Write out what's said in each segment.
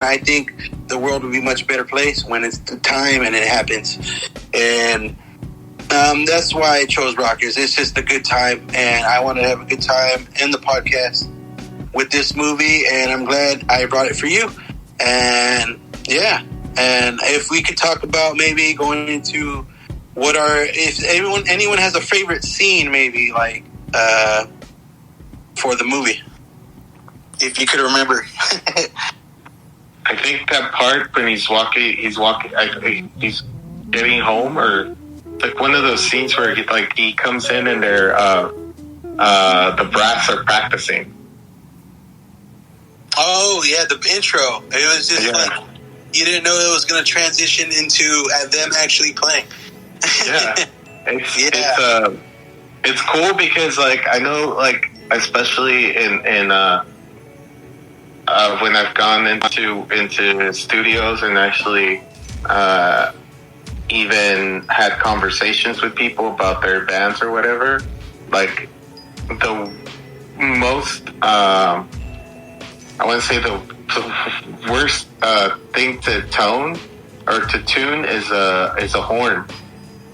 I think the world would be a much better place when it's the time and it happens. And that's why I chose Rockers. It's just a good time, and I want to have a good time in the podcast with this movie, and I'm glad I brought it for you. And yeah, and if we could talk about maybe going into if anyone has a favorite scene, maybe like for the movie, if you could remember. I think that part when he's getting home, or like one of those scenes where he comes in and they're the brass are practicing. Oh yeah, the intro. It was just like you didn't know it was going to transition into them actually playing. Yeah, it's cool because like I know like especially in when I've gone into studios and actually even had conversations with people about their bands or whatever, like the most I want to say the worst thing to tone or to tune is a horn.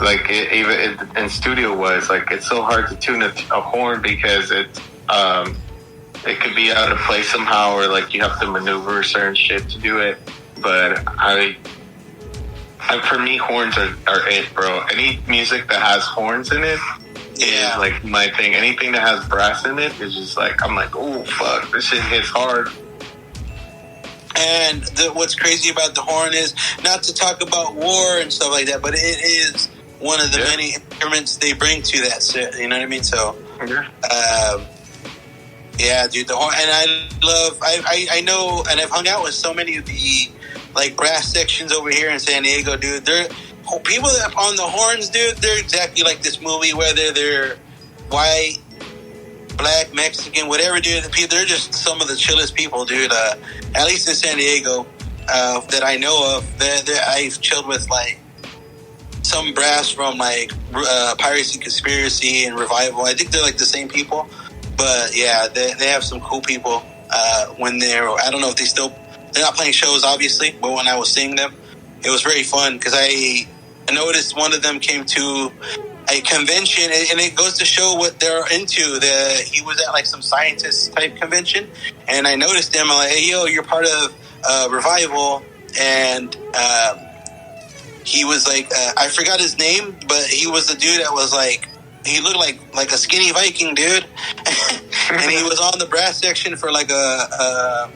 Like even in studio wise, like it's so hard to tune a horn because it could be out of place somehow, or like you have to maneuver certain shit to do it. But for me, horns are it, bro. Any music that has horns in it is like my thing. Anything that has brass in it is just like, I'm like, oh fuck, this shit hits hard. And what's crazy about the horn is, not to talk about war and stuff like that, but it is one of the many instruments they bring to that set. You know what I mean? So, yeah, dude, the horn. And I know, and I've hung out with so many of the like brass sections over here in San Diego, dude. They're people that on the horns, dude. They're exactly like this movie, whether they're white, black, Mexican, whatever, dude. They're just some of the chillest people, dude. At least in San Diego, that I know of. I've chilled with like some brass from like Piracy, Conspiracy, and Revival. I think they're like the same people, but yeah, they have some cool people. When I don't know if they're not playing shows, obviously, but when I was seeing them, it was very fun because I noticed one of them came to a convention, and it goes to show what they're into. He was at like some scientist type convention, and I noticed him. I'm like, hey, yo, you're part of Revival, and he was like, I forgot his name, but he was the dude that was like, he looked like a skinny Viking dude, and he was on the brass section for like a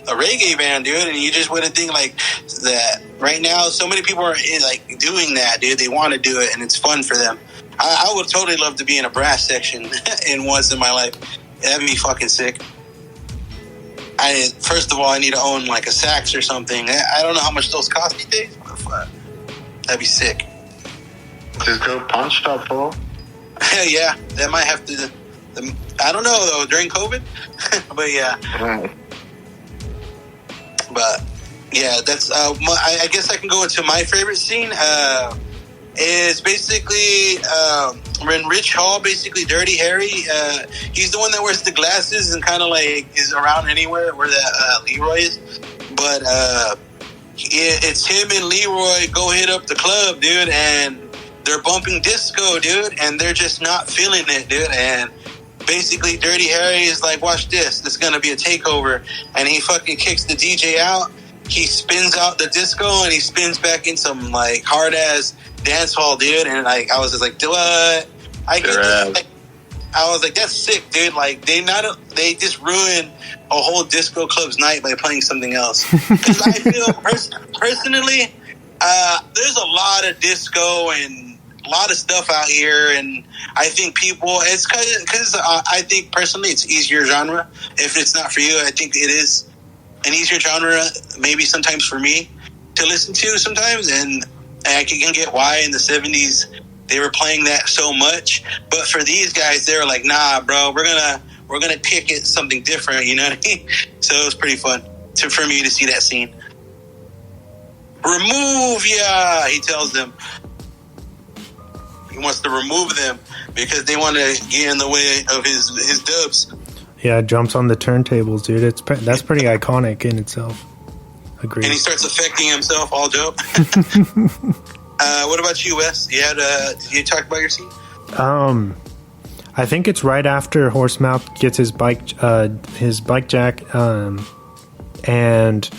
reggae band, dude, and you just wouldn't think like that. Right now, so many people are like doing that, dude. They want to do it, and it's fun for them. I would totally love to be in a brass section once in my life. That'd be fucking sick. First of all, I need to own like a sax or something. I don't know how much those cost these days. That'd be sick. Just go punch top, bro. Yeah, that might have to. I don't know though during COVID, but yeah. Right. But yeah, that's. I guess I can go into my favorite scene. Is basically when Rich Hall, basically Dirty Harry. He's the one that wears the glasses and kind of like is around anywhere where that Leroy is. But it's him and Leroy go hit up the club, dude, and they're bumping disco, dude, and they're just not feeling it, dude. And basically, Dirty Harry is like, watch this. This is going to be a takeover. And he fucking kicks the DJ out. He spins out the disco and he spins back in some like hard-ass dance hall, dude. And like, I was just like, what? I was like, that's sick, dude. Like, they just ruined a whole disco club's night by playing something else. Because I feel, personally, there's a lot of disco and a lot of stuff out here, and I think people, it's because I think personally it's easier genre. If it's not for you, I think it is an easier genre, maybe sometimes for me to listen to sometimes, and I can get why in the 70s they were playing that so much. But for these guys, they were like, nah, bro, we're gonna pick it something different, you know what I mean? So it was pretty fun for me to see that scene. Remove ya, he tells them. He wants to remove them because they want to get in the way of his dubs. Yeah, jumps on the turntables, dude. That's pretty iconic in itself. agreed. And he starts affecting himself, all dope. What about you, Wes? Did you talk about your scene? I think it's right after Horsemouth gets his bike jack, and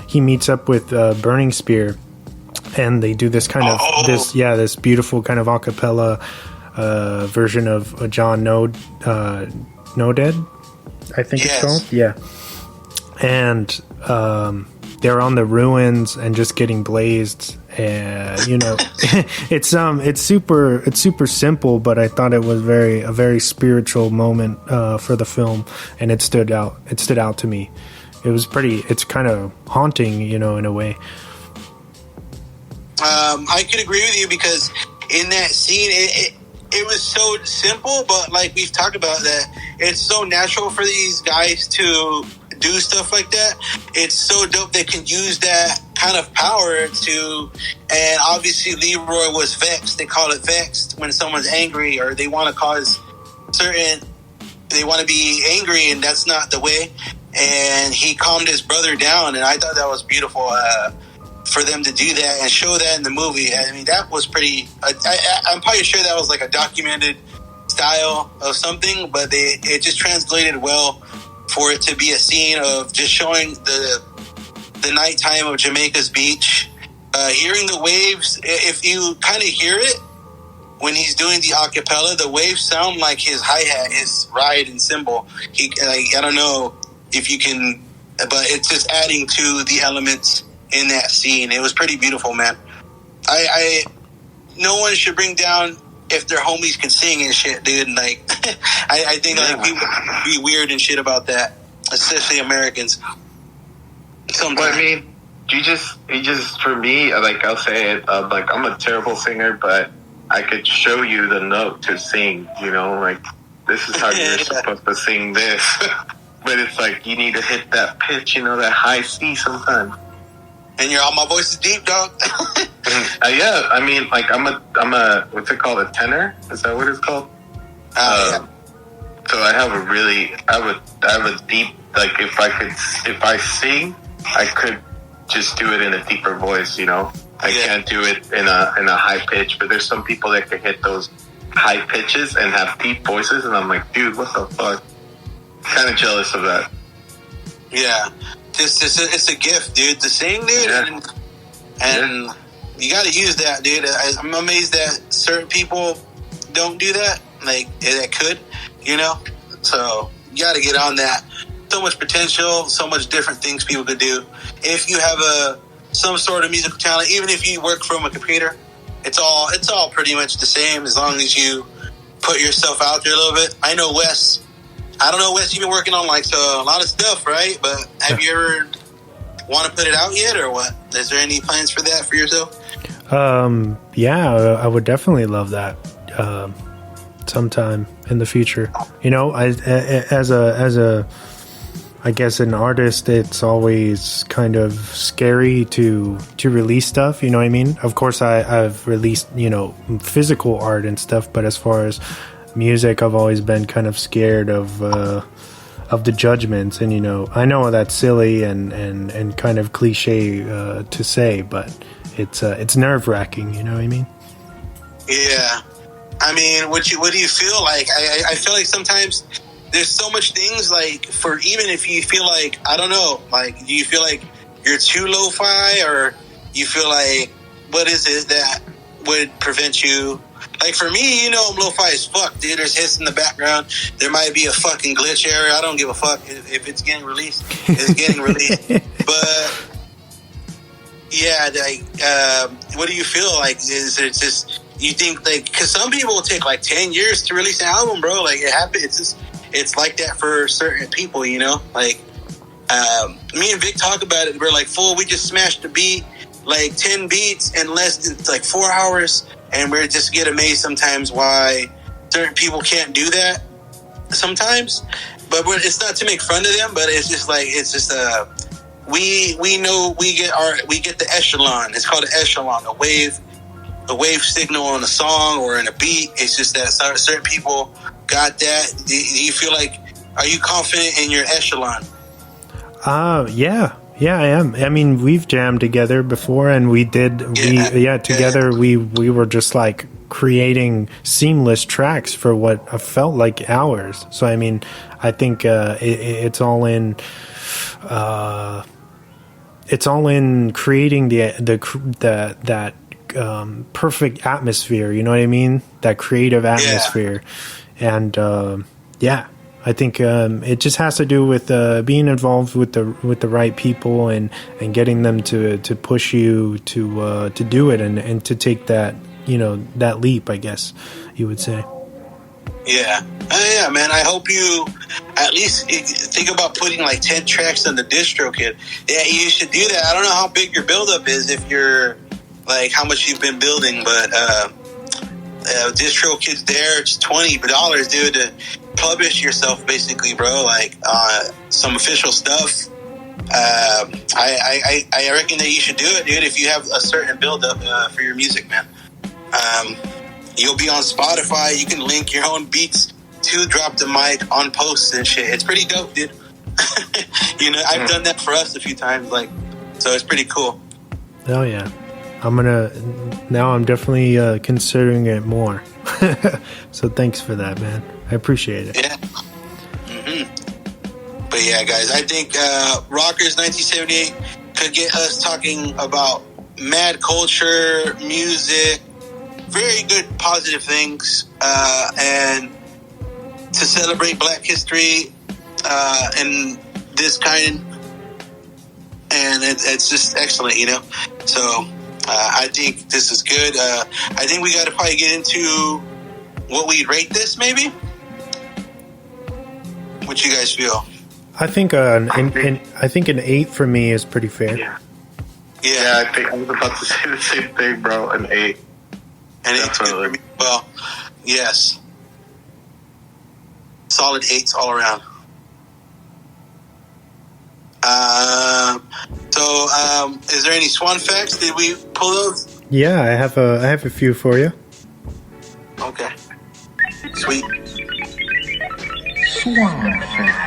he meets up with Burning Spear, and they do this kind of this beautiful kind of acapella version of John No Dead, I think it's called. Yeah. And they're on the ruins and just getting blazed, and you know, it's super simple, but I thought it was a very spiritual moment for the film, and it stood out to me. It's kind of haunting, you know, in a way. I could agree with you, because in that scene, it was so simple, but like we've talked about, that it's so natural for these guys to do stuff like that. It's so dope they can use that kind of power to, and obviously Leroy was vexed. They call it vexed when someone's angry, or they want to be angry, and that's not the way. And he calmed his brother down, and I thought that was beautiful for them to do that and show that in the movie. I mean, that was pretty. I'm probably sure that was like a documented style of something, but it just translated well for it to be a scene of just showing the nighttime of Jamaica's beach, hearing the waves. If you kind of hear it when he's doing the acapella, the waves sound like his hi-hat, his ride and cymbal. I don't know if you can, but it's just adding to the elements in that scene. It was pretty beautiful, man. No one should bring down if their homies can sing and shit, dude. Like, I think like people be weird and shit about that, especially Americans. Sometimes. Well, I mean, you just for me, like I'll say it, like I'm a terrible singer, but I could show you the note to sing. You know, like this is how you're supposed to sing this. But it's like you need to hit that pitch, you know, that high C sometimes. And my voice is deep, dog. Yeah, I mean, like I'm a what's it called, a tenor? Is that what it's called? Yeah. So I have a deep, like if I sing, I could just do it in a deeper voice, you know. I can't do it in a high pitch, but there's some people that can hit those high pitches and have deep voices, and I'm like, dude, what the fuck? Kind of jealous of that. Yeah. It's a gift, dude, to sing, dude, and you got to use that, dude. I'm amazed that certain people don't do that, like that could, you know. So you got to get on that. So much potential, so much different things people could do if you have some sort of musical talent. Even if you work from a computer, it's all pretty much the same as long as you put yourself out there a little bit. I know Wes. I don't know, Wes, you've been working on like a lot of stuff, right? But have you ever want to put it out yet, or what? Is there any plans for that for yourself? Yeah, I would definitely love that sometime in the future. You know, as a I guess an artist, it's always kind of scary to release stuff. You know what I mean? Of course, I've released, you know, physical art and stuff, but as far as music, I've always been kind of scared of the judgments, and you know, I know that's silly and kind of cliche to say, but it's nerve-wracking. You know what I mean? Yeah, I mean, what do you feel like? I feel like sometimes there's so much things, like, for even if you feel like, I don't know, like, do you feel like you're too lo-fi, or you feel like, what is it that would prevent you? Like, for me, you know, I'm lo-fi as fuck, dude. There's hits in the background. There might be a fucking glitch error. I don't give a fuck if it's getting released. It's getting released. But, yeah, like, what do you feel like? Is it just, you think, like, because some people will take, like, 10 years to release an album, bro. Like, it happens. It's just, it's like that for certain people, you know? Like, me and Vic talk about it. We're like, fool, we just smashed the beat, like, 10 beats in less than, like, 4 hours. And we just get amazed sometimes why certain people can't do that sometimes. But it's not to make fun of them, but it's just like, it's just we know we get the echelon. It's called an echelon, a wave signal on a song or in a beat. It's just that certain people got that. Do you feel like, are you confident in your echelon? Yeah, Yeah, I am. I mean, we've jammed together before, and together we were just like creating seamless tracks for what felt like hours. So I mean, I think it's all in. It's all in creating that perfect atmosphere. You know what I mean? That creative atmosphere, and I think it just has to do with being involved with the right people and getting them to push you to do it and to take that that leap, I guess you would say. Yeah, yeah, man. I hope you at least think about putting like 10 tracks on the distro kit. Yeah, you should do that. I don't know how big your buildup is, if you're like how much you've been building, but distro kit's there. It's $20, dude, to publish yourself, basically, bro. Like some official stuff. I reckon that you should do it, dude. If you have a certain buildup for your music, man. You'll be on Spotify. You can link your own beats to Drop the Mic on posts and shit. It's pretty dope, dude. I've done that for us a few times, like, so it's pretty cool. Oh yeah, I'm definitely considering it more. So thanks for that, man. I appreciate it. Yeah. Mm-hmm. But yeah, guys, I think Rockers 1978 could get us talking about mad culture, music, very good positive things, and to celebrate Black history and this kind, and it's just excellent, so I think this is good. I think we got to probably get into what we rate this, maybe. What you guys feel? I think an 8 for me is pretty fair. Yeah, I think I was about to say the same thing, bro. An 8. And definitely. Well, yes. Solid 8s all around. So, is there any Swan facts? Did we pull those? Yeah, I have a few for you. Okay. Sweet. Swan facts.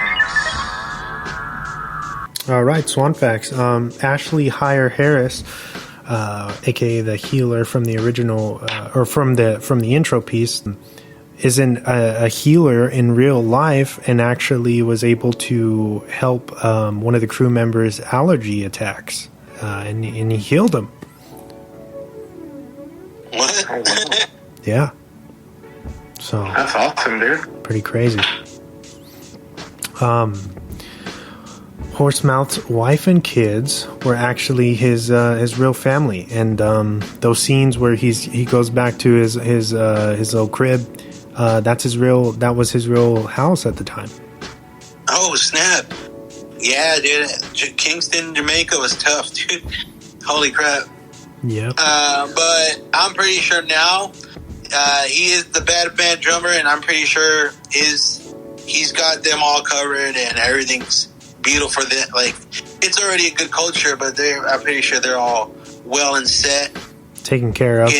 All right, Swan facts. Ashley Hire Harris, aka the healer from the original, or from the intro piece, isn't a healer in real life, and actually was able to help one of the crew members' allergy attacks, and he healed him. What? Yeah. So that's awesome, dude. Pretty crazy. Horsemouth's wife and kids were actually his real family, and those scenes where he goes back to his little crib, that was his real house at the time. Oh snap! Yeah, dude, Kingston, Jamaica was tough, dude. Holy crap! Yeah. But I'm pretty sure now he is the bad band drummer, and I'm pretty sure he's got them all covered, and everything's beautiful for them. Like, it's already a good culture, but I'm pretty sure they're all well and set, taken care of.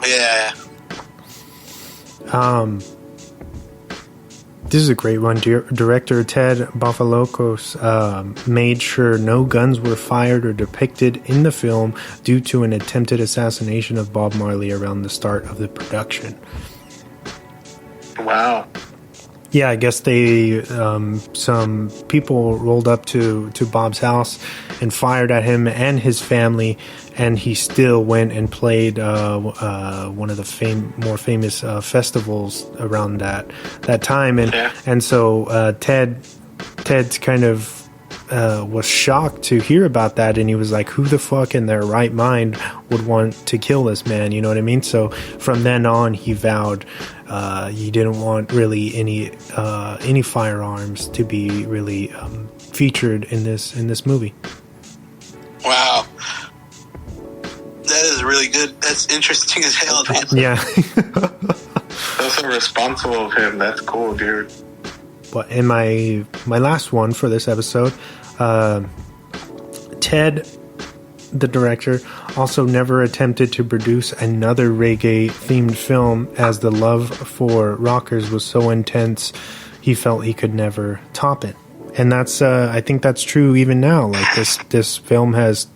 Yeah. This is a great one. Director Ted Bafalocos made sure no guns were fired or depicted in the film due to an attempted assassination of Bob Marley around the start of the production. Wow. Yeah, I guess some people rolled up to Bob's house and fired at him and his family, and he still went and played one of the more famous festivals around that time, and so Ted's kind of was shocked to hear about that, and he was like, who the fuck in their right mind would want to kill this man, you know what I mean? So from then on, he vowed he didn't want really any firearms to be really featured in this movie. Wow, that is really good. That's interesting as hell, man. Yeah. That's so responsible of him. That's cool, dude. But in my last one for this episode, Ted, the director, also never attempted to produce another reggae-themed film, as the love for rockers was so intense, he felt he could never top it. And that's I think that's true even now. Like this film has